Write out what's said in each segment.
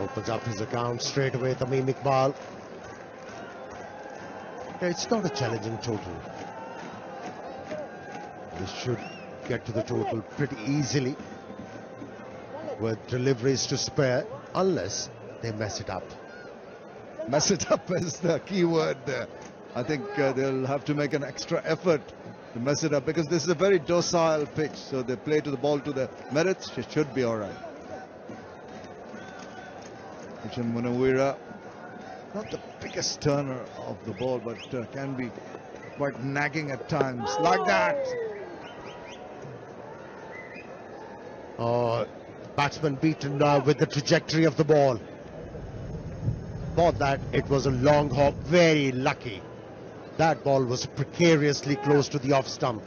Opens up his account straight away, Tamim Iqbal. It's not a challenging total. This should get to the total pretty easily with deliveries to spare, unless they mess it up. Mess it up is the key word there. I think they'll have to make an extra effort to mess it up, because this is a very docile pitch, so they play to the ball to the merits. It should be all right. Kishan Munawira, not the biggest turner of the ball, but can be quite nagging at times. Like that. Batsman beaten with the trajectory of the ball. For that, it was a long hop, very lucky. That ball was precariously close to the off stump.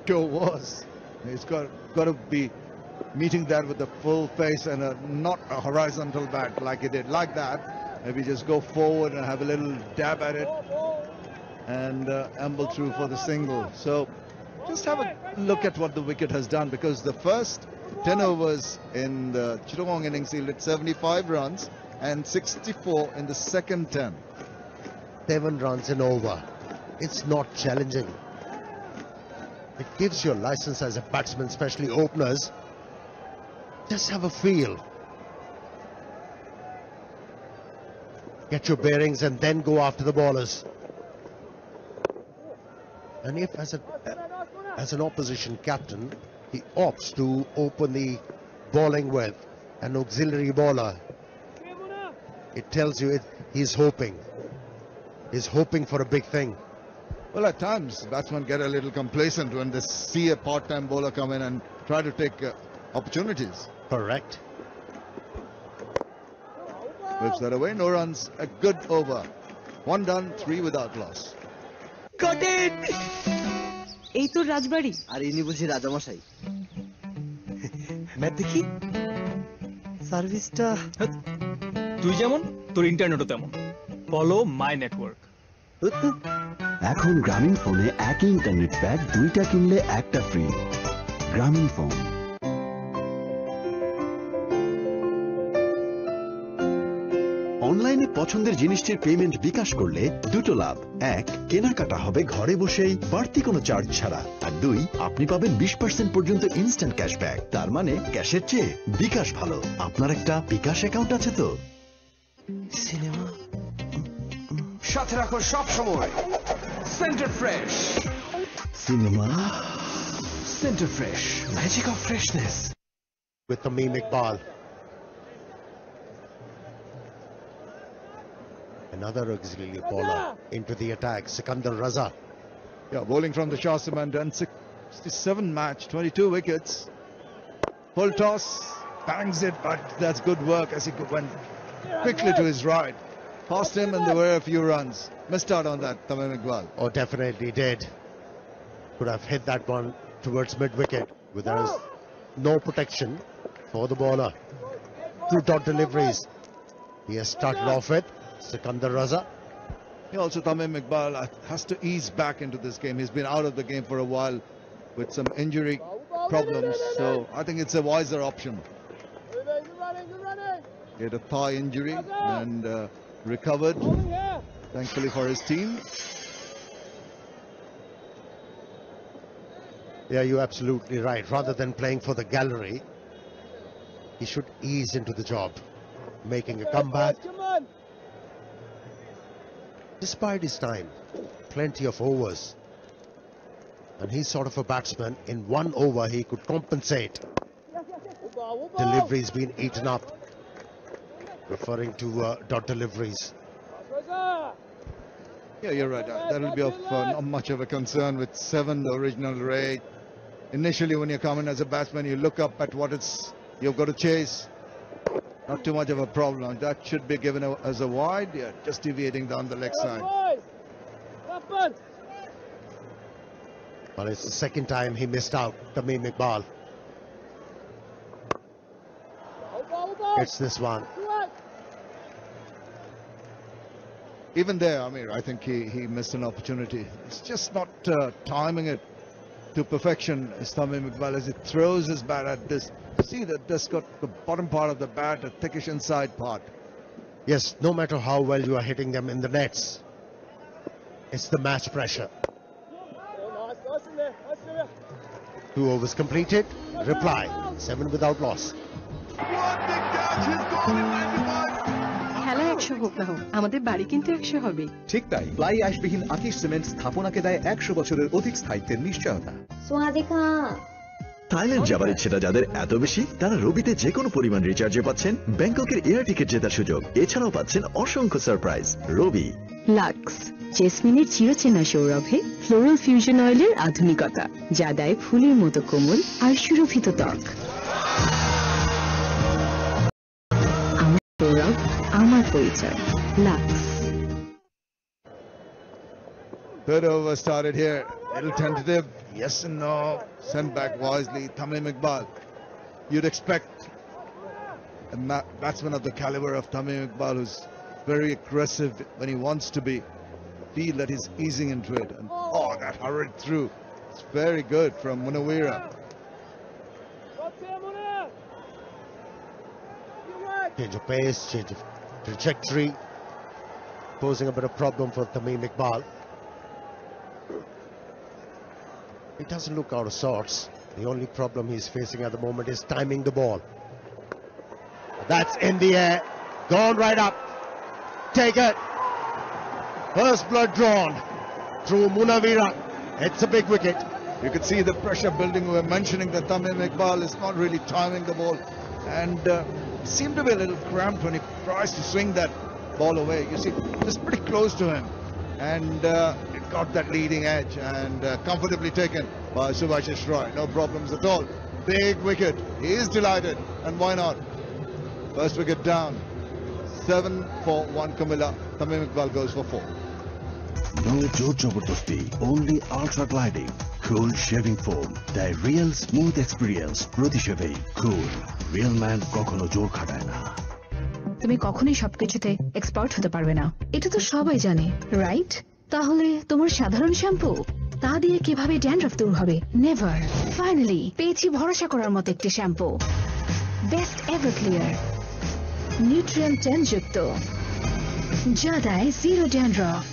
Sure was. He's got to be meeting that with a full face and not a horizontal bat like he did. Like that, maybe just go forward and have a little dab at it and amble through for the single. So just have a look at what the wicket has done, because the first 10 overs in the Chittagong innings yielded 75 runs and 64 in the second 10. 7 runs an over. It's not challenging. It gives you a license as a batsman, especially openers. Just have a feel. Get your bearings and then go after the bowlers. And if as an opposition captain, he opts to open the bowling with an auxiliary bowler, it tells you he's hoping. He's hoping for a big thing. Well, at times, batsmen get a little complacent when they see a part-time bowler come in and try to take opportunities. Correct. Whips that away, no runs, a good over. 1 done, 3 without loss. Got it! এই তো রাজবাড়ি আর ইনি বুঝি রাজামশাই map দেখি সার্ভিসটা তুই যেমন তোর ইন্টারনেটও তেমন ফলো মাই নেটওয়ার্ক এখন গ্রামীণ ফোনে একই ইন্টারনেট প্যাক 2টা কিনলে একটা ফ্রি গ্রামীণ ফোন অনলাইনে পছন্দের জিনিসটির পেমেন্ট বিকাশ করলে দুটো লাভ এক কেনাকাটা হবে ঘরে বসেই বাড়তি কোনো চার্জ ছাড়া আর 2 আপনি পাবেন 20% পর্যন্ত ইনস্ট্যান্ট ক্যাশব্যাক তার মানে ক্যাশের চেয়ে বিকাশ ভালো আপনার একটা বিকাশ অ্যাকাউন্ট আছে তো সিনেমা সাথে রাখো সব সময় centre fresh cinema centre fresh magic of freshness with Tamim Iqbal. Another auxiliary bowler into the attack, Sikandar Raza. Yeah, bowling from the Shah Cement, and 67 match, 22 wickets. Full toss, bangs it, but that's good work as he went quickly to his right. Passed him and there were a few runs. Missed out on that, Tamim Iqbal. Oh, definitely did. Could have hit that one towards mid-wicket, but there is no protection for the bowler. 2 dot deliveries. He has started off with Sikandar Raza. Also, Tamim Iqbal has to ease back into this game. He's been out of the game for a while with some injury problems, so I think it's a wiser option. He had a thigh injury and recovered, thankfully for his team. Yeah, you're absolutely right. Rather than playing for the gallery, he should ease into the job, making a comeback. Despite his time, plenty of overs. And he's sort of a batsman. In 1 over, he could compensate. Deliveries been eaten up. Referring to dot deliveries. Yeah, you're right. That will be of not much of a concern with 7, the original rate. Initially, when you come in as a batsman, you look up at what you've got to chase. Not too much of a problem. That should be given as a wide. Yeah, just deviating down the leg side. Well, it's the second time he missed out, Tamim Iqbal. It's this one. Even there, Amir, I think he missed an opportunity. It's just not timing it to perfection is Tamim Iqbal as he throws his bat at this. See that that's got the bottom part of the bat, a thickish inside part. Yes, no matter how well you are hitting them in the nets, it's the match pressure. 2 overs completed. Reply, 7 without loss. What the catch is gone in 95. খেলা 100 হোক না হোক, আমাদের বাড়ি কিন্তু 100 হবে। ঠিক তাই, প্লাই অ্যাশবিহীন আকিশ সিমেন্ট স্থাপনাকে দেয় 100 বছরের অধিক স্থায়িত্বের নিশ্চয়তা। থাইল্যান্ড যাবার ইচ্ছেটা যাদের এত বেশি, তারা রবিতে যে কোনো পরিমাণ রিচার্জে পাচ্ছেন ব্যাংককের এয়ার টিকিট জেতার সুযোগ। এছাড়াও পাচ্ছেন অসংখ্য সারপ্রাইজ। রবি লাক্স জেসমিনের চিরচেনা সৌরভে ফ্লোরাল ফিউশন অয়েলের আধুনিকতা, যা দেয় ফুলের মতো কোমল আর সুরভিত ত্বক। আমার সৌরভ, আমার পরিচয়, lux. Third over started here. Little tentative. Yes and no. Sent back wisely. Tamim Iqbal. You'd expect a batsman of the caliber of Tamim Iqbal, who's very aggressive when he wants to be, feel that he's easing into it. And oh, that hurried through. It's very good from Munawira. Change of pace, change of trajectory, posing a bit of problem for Tamim Iqbal. He doesn't look out of sorts. The only problem he's facing at the moment is timing the ball. That's in the air, gone right up. Take it. First blood drawn through Munawira. It's a big wicket. You could see the pressure building. We were mentioning that Tamim Iqbal is not really timing the ball, and seemed to be a little cramped when he tries to swing that ball away. You see, just pretty close to him, and it got that leading edge, and comfortably taken by Subhashish Roy. No problems at all. Big wicket. He is delighted, and why not? First wicket down. 7 for 1 Comilla. Tamim Iqbal goes for 4. No Joe Jabardasti, only Ultra Gliding, Cool Shaving Foam, the real smooth experience. Proti Shave, Cool, real man কখনো জোর খাটায় না। তুমি কখনোই সবকিছুতে expert হতে পারবে না, এটা তো সবাই জানে, রাইট? তাহলে তোমার সাধারণ শ্যাম্পু, তা দিয়ে কিভাবে ড্যান্ড্রাফ দূর হবে? নেভার। ফাইনালি পেয়েছি ভরসা করার মতো একটি shampoo, best ever clear, nutrient 10 যুক্ত, যা দেয় 0 ড্যান্ড্রাফ,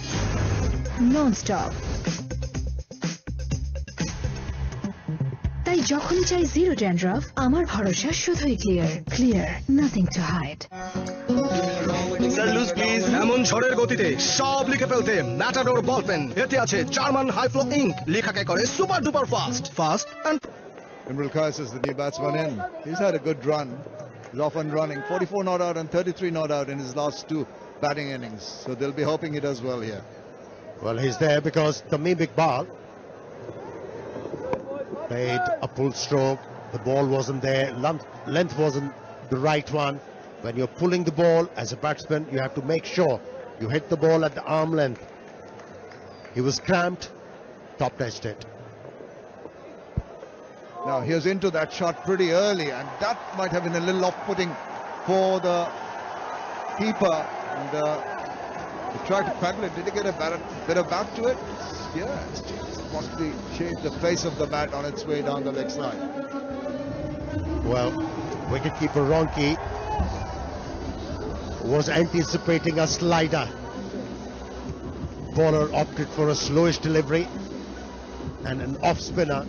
নন স্টপ। তাই যখন চাই 0 ড্যান্ড্রাফ, আমার ভরসা শুধুই Clear. Clear, nothing to hide. Sir loose please. এমন ঝড়ের গতিতে সব লিখে ফেলতে ম্যাটাডোর বল পেন, এতে আছে জার্মান হাই ফ্লো ইঙ্ক, লেখাকে করে super duper fast and Imrul Qais is the new batsman in. He's had a good run. He's off and running. 44 not out and 33 not out in his last 2 batting innings. So they'll be hoping he does well here. Well, he's there because Tamim Iqbal played a pull stroke. The ball wasn't there. Length wasn't the right one. When you're pulling the ball as a batsman, you have to make sure you hit the ball at the arm length. He was cramped, top-edged it. Now he was into that shot pretty early, and that might have been a little off-putting for the keeper. And he tried to paddle it. Did he get a bit of back to it? Yes, possibly changed the face of the bat on its way down the leg side. Well, wicketkeeper Ronki was anticipating a slider. Bowler opted for a slowish delivery and an off spinner.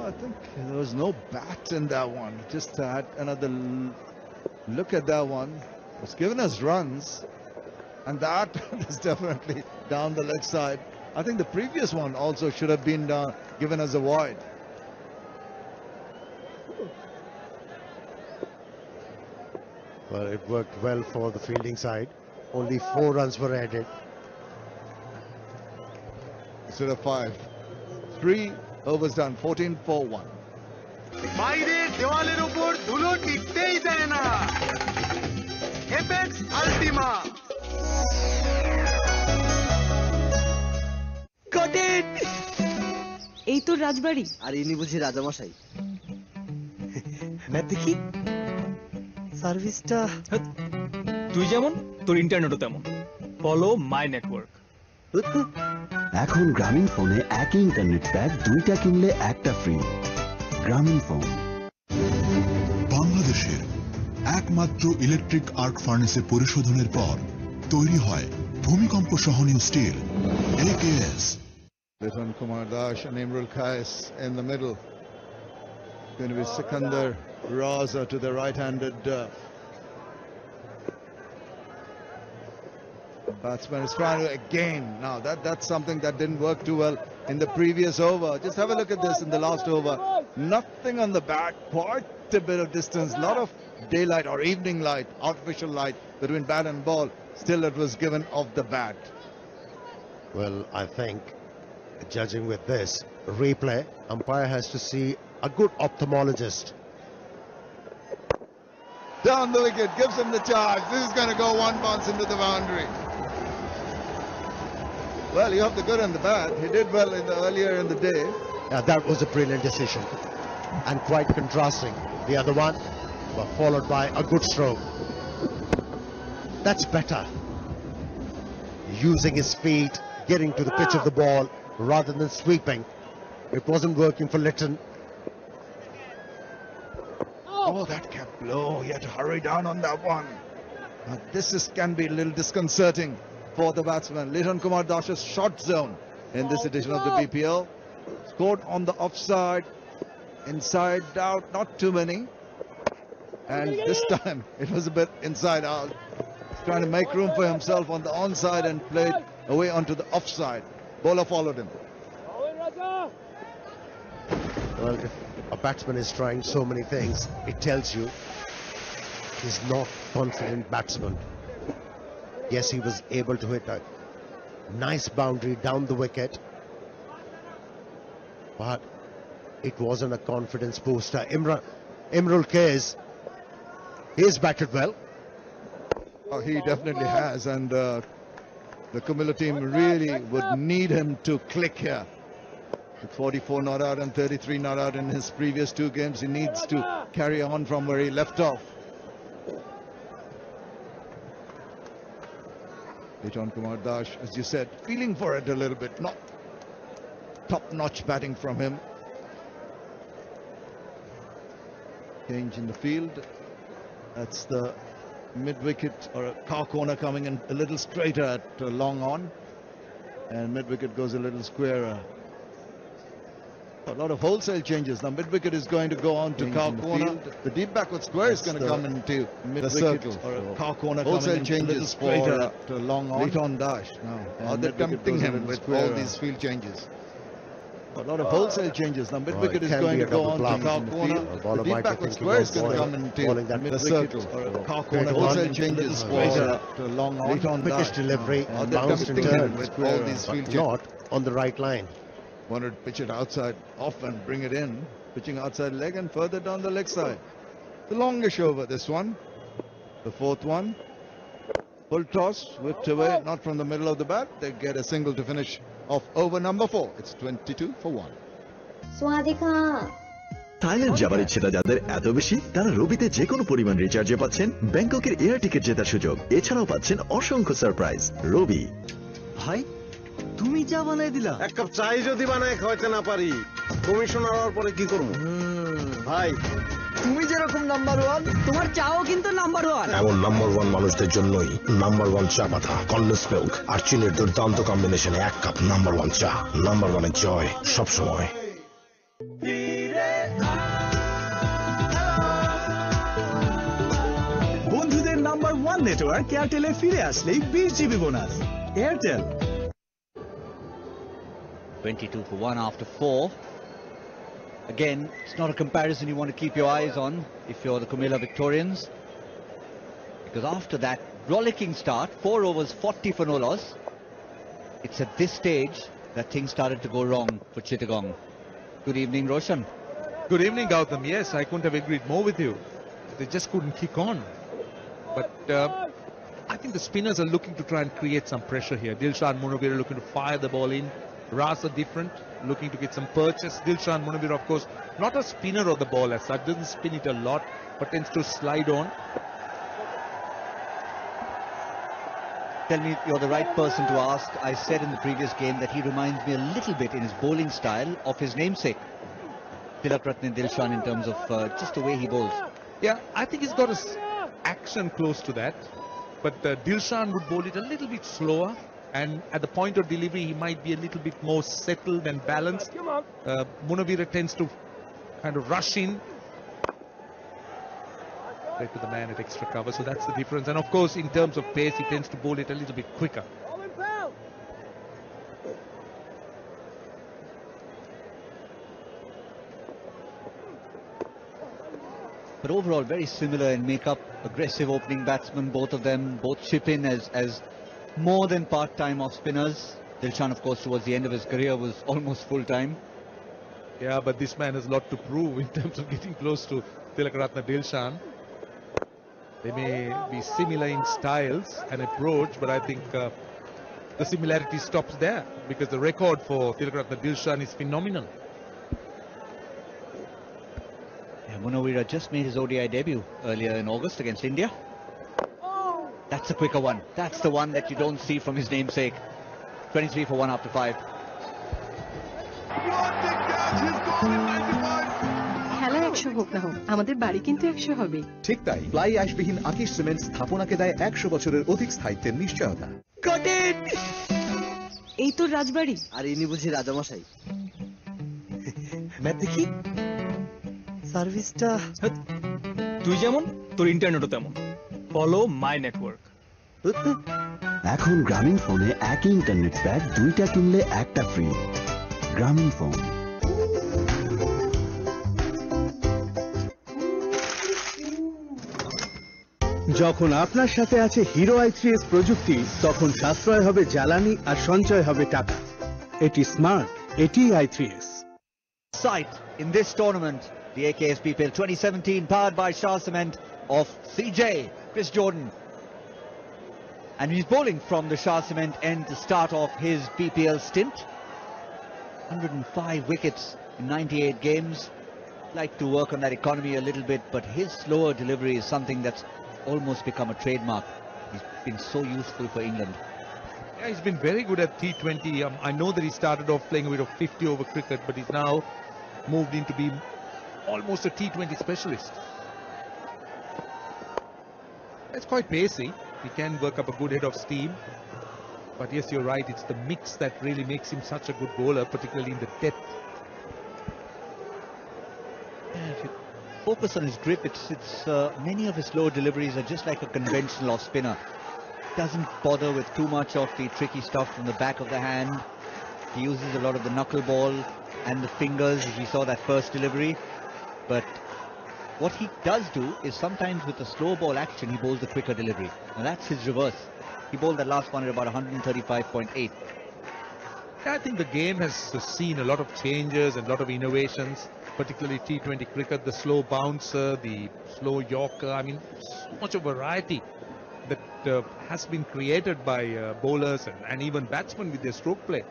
I think there was no bat in that one. Just had another look at that one. It's given us runs, and that is definitely down the leg side. I think the previous one also should have been given us a wide. Well, it worked well for the fielding side. Only 4 runs were added. Instead of 5. 3 overs done. 14 for 1. বাইরের দেওয়ালের উপর ধুলো টিকতেই দেয় না, apex আল্টিমা। এই তো রাজবাড়ি। আর ইনি বুঝি রাজামশাই। ম্যাপ দেখি। সার্ভিসটা তুই যেমন তোর ইন্টারনেটও তেমন। Follow my network. এখন গ্রামীণ ফোনে একই ইন্টারনেট প্যাক 2টা কিনলে একটা ফ্রি। গ্রামীণ ফোন। বাংলাদেশের একমাত্র ইলেকট্রিক আর্ক ফার্নেসে পরিশোধনের পর তৈরি হয় ভূমিকম্প সহনীয় still AKS। Lieutenant Kumar Dash and Imrul Kais in the middle. Going to be Sikandar Raza to the right-handed batsman is trying to again. Now that's something that didn't work too well in the previous over. Just have a look at this in the last over. Nothing on the bat, quite a bit of distance, a lot of daylight or evening light, artificial light between bat and ball. Still it was given off the bat. Well, I think, judging with this replay, umpire has to see a good ophthalmologist. Down the wicket, gives him the charge. This is going to go one bounce into the boundary. Well, you have the good and the bad. He did well earlier in the day. That was a brilliant decision and quite contrasting. The other one, but followed by a good stroke. That's better. Using his feet, getting to the pitch of the ball rather than sweeping. It wasn't working for Litton. Oh, that kept low. He had to hurry down on that one. Now, can be a little disconcerting for the batsman. Liton Kumar Dash's short zone in this edition of the BPL. Scored on the offside, inside out, not too many. And this time it was a bit inside out. He's trying to make room for himself on the onside and played away onto the offside. Bowler followed him. Well, if a batsman is trying so many things, it tells you he's not confident batsman. Yes, he was able to hit a nice boundary down the wicket, but it wasn't a confidence booster. Imrul Kais, he's batted well. Oh, he definitely has, and the Comilla team really would need him to click here. With 44 not out and 33 not out in his previous 2 games, he needs to carry on from where he left off. Liton Kumar Dash, as you said, feeling for it a little bit, not top-notch batting from him. Change in the field. That's the mid-wicket or a car corner coming in a little straighter at long on, and mid-wicket goes a little squarer. A lot of wholesale changes. Now mid-wicket is going to go on to car corner. The deep backward square is going to come into mid-wicket or a car corner. Wholesale changes straighter to long on. Liton Dash now. They're tempting him with all these field changes. A lot of wholesale changes. Now mid-wicket is going to go on to car corner. The deep backward square is going to come into mid-wicket or a car corner. Wholesale changes straighter to long on. Liton Dash delivery, bounced and turned with all these field changes. Not on the right line. Wanted to pitch it outside off and bring it in. Pitching outside leg and further down the leg side. The longish over this one. The 4th one. Full toss, whipped away, not from the middle of the bat. They get a single to finish off over number 4. It's 22 for 1. Swadika. Thailand যাবার ইচ্ছেটা যাদের এত বেশি, তারা রবিতে যে কোনো পরিমাণ রিচার্জে পাচ্ছেন ব্যাংককের এয়ার টিকিট জেতার সুযোগ। এছাড়াও পাচ্ছেন অসংখ্য সারপ্রাইজ। রবি ভাই, তুমি চা বানাই দিলা? এক কাপ চাই যদি বানায় খাওয়াতে না পারি, কমিশনার হওয়ার পরে কি করবো? ভাই, তুমি যেরকম নাম্বার 1, তোমার চাও কিন্তু নাম্বার 1। এমন নাম্বার 1 মানুষদের জন্যই নাম্বার 1 চা পাতা, কন্ডেন্স মিল্ক আর চিনির দুর্দান্ত কম্বিনেশনে 1 কাপ নাম্বার 1 চা। নাম্বার 1 এর জয় সবসময়। বন্ধুদের নাম্বার 1 নেটওয়ার্ক এয়ারটেলে ফিরে আসলেই 20 GB bonus. Airtel. 22 for 1 after 4. Again, it's not a comparison you want to keep your eyes on if you're the Comilla Victorians, because after that rollicking start, 4 overs 40 for no loss, it's at this stage that things started to go wrong for Chittagong. Good evening, Roshan. Good evening, Gautam. Yes, I couldn't have agreed more with you. They just couldn't kick on. But I think the spinners are looking to try and create some pressure here. Dilshan Munavir looking to fire the ball in. Rasa different, looking to get some purchase. Dilshan Munavir, of course, not a spinner of the ball as such, doesn't spin it a lot, but tends to slide on. tell me you're the right person to ask. I said in the previous game that he reminds me a little bit in his bowling style of his namesake, Tilak Ratne Dilshan, in terms of just the way he bowls. Yeah, I think he's got his action close to that. But Dilshan would bowl it a little bit slower. And at the point of delivery, he might be a little bit more settled and balanced. Munavira tends to kind of rush in. Right to the man at extra cover, so that's the difference. And of course, in terms of pace, he tends to bowl it a little bit quicker. But overall, very similar in makeup. Aggressive opening batsmen, both of them, both chip in as more than part-time off spinners. Dilshan, of course, towards the end of his career was almost full-time. Yeah, but this man has a lot to prove in terms of getting close to Tilak Ratne Dilshan. They may be similar in styles and approach, but I think the similarity stops there because the record for Tilak Ratne Dilshan is phenomenal. Yeah, Munawira just made his ODI debut earlier in August against India. That's a quicker one. That's the one that you don't see from his namesake. 23 for 1 after 5. খেলা 100 হোক না হোক আমাদের বাড়ি কিন্তু 100 হবে ঠিক তাই ফ্লাই অ্যাশবিহীন আকিশ সিমেন্ট স্থাপনাকে দেয় 100 বছরের অধিক স্থায়িত্বের নিশ্চয়তা। কটেন এই তো রাজবাড়ি আর ইনি বুঝি রাজামশাই। ম্যাথ দেখি সার্ভিসটা তুই যেমন তোর ইন্টারনেটও তেমন। Follow my network. এখন গ্রামীণ ফোনে একই ইন্টারনেট প্যাক 2টা কিনলে একটা ফ্রি। গ্রামীণ ফোন। যখন আপনার সাথে আছে হিরো i3s প্রযুক্তি তখন সাশ্রয় হবে জ্বালানি আর সঞ্চয় হবে টাকা। এটি স্মার্ট, এটি i3s। Sight in this tournament, the AKS Bpl 2017 powered by Shah Cement of CJ Chris Jordan. And he's bowling from the Shah Cement end to start off his BPL stint. 105 wickets in 98 games. Like to work on that economy a little bit, but his slower delivery is something that's almost become a trademark. He's been so useful for England. Yeah, he's been very good at T20. I know that he started off playing a bit of 50 over cricket, but he's now moved into being almost a T20 specialist. It's quite pacey. He can work up a good head of steam. But yes, you're right. It's the mix that really makes him such a good bowler, particularly in the depth. Yeah, if you focus on his grip, many of his slow deliveries are just like a conventional off spinner. Doesn't bother with too much of the tricky stuff from the back of the hand. He uses a lot of the knuckleball and the fingers, as we saw that first delivery. But what he does do is sometimes with the slow ball action, he bowls the quicker delivery. Now that's his reverse. He bowled that last one at about 135.8. I think the game has seen a lot of changes and a lot of innovations, particularly T20 cricket, the slow bouncer, the slow yorker. I mean, so much of variety that has been created by bowlers and even batsmen with their stroke play.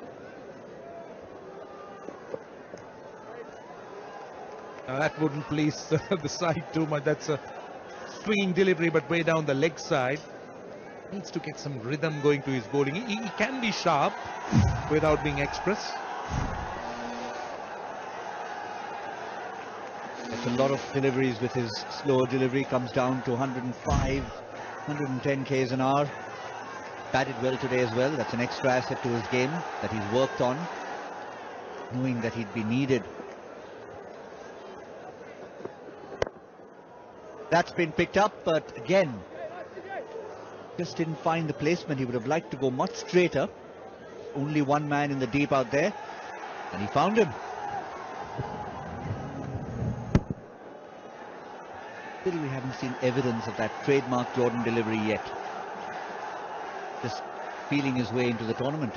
That wouldn't please the side too much. That's a swinging delivery, but way down the leg side. Needs to get some rhythm going to his bowling. He can be sharp without being express. That's a lot of deliveries with his slow delivery. Comes down to 105, 110 k's an hour. Batted well today as well. That's an extra asset to his game that he's worked on, knowing that he'd be needed. That's been picked up, but again, just didn't find the placement. He would have liked to go much straighter. Only one man in the deep out there, and he found him. Still, we haven't seen evidence of that trademark Jordan delivery yet. Just feeling his way into the tournament.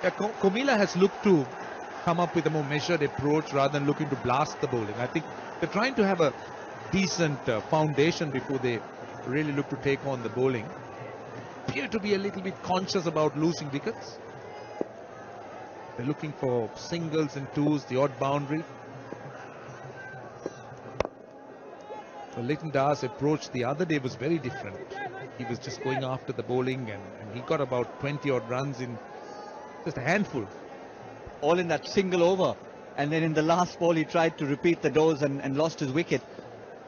Yeah, Comilla has looked to come up with a more measured approach rather than looking to blast the bowling. I think they're trying to have a decent foundation before they really look to take on the bowling. Appear to be a little bit conscious about losing wickets. They're looking for singles and twos, the odd boundary. So Leighton Dar's approach the other day was very different. He was just going after the bowling, and he got about 20 odd runs in just a handful. All in that single over. And then in the last ball, he tried to repeat the dose and lost his wicket.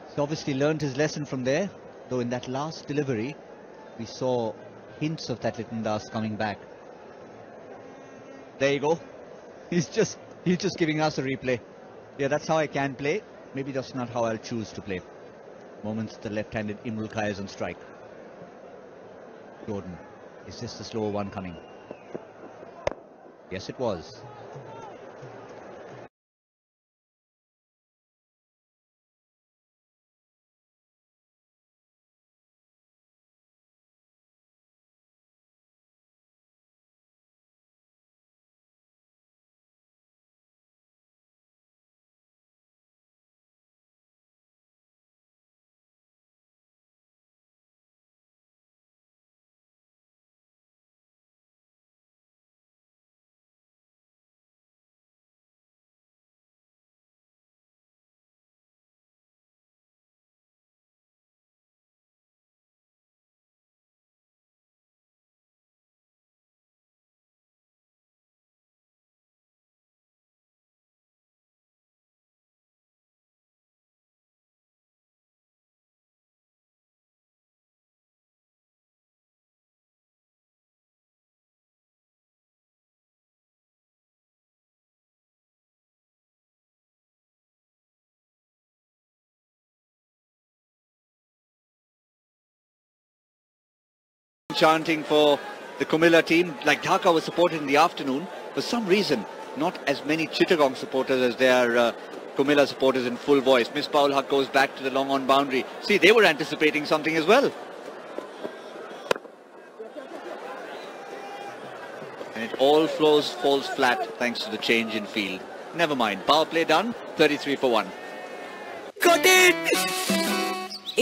He's obviously learned his lesson from there. Though in that last delivery, we saw hints of that Leighton Das coming back. There you go. He's just giving us a replay. Yeah, that's how I can play. Maybe that's not how I'll choose to play. Moments the left-handed Imrul Khan is on strike. Jordan, is this the slower one coming? Yes, it was. Chanting for the Comilla team, like Dhaka was supported in the afternoon. For some reason, not as many Chittagong supporters as their Comilla supporters in full voice. Miss Paul Haq goes back to the long on boundary. See, they were anticipating something as well. And it all falls flat thanks to the change in field. Never mind, power play done, 33 for 1. Got it!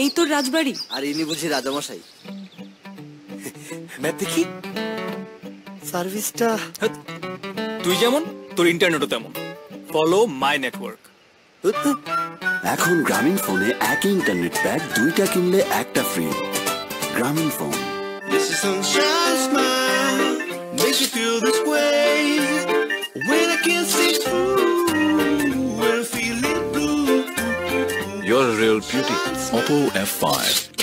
এই তো রাজবাড়ি আর ইনি বুঝি রাজামশাই map দেখি সার্ভিসটা তুই যেমন তোর ইন্টারনেটও তেমন ফলো মাই নেটওয়ার্ক এখন গ্রামীণ ফোনে একই ইন্টারনেট প্যাক দুইটা কিনলে একটা ফ্রি গ্রামীণ phone This is sunshine smile makes you feel this way when I can't see through when I'm feeling blue. You're a real beauty. Oppo F5.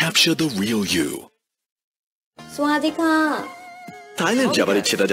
Capture the real you. Swadika. Thailand যাবার ইচ্ছেটা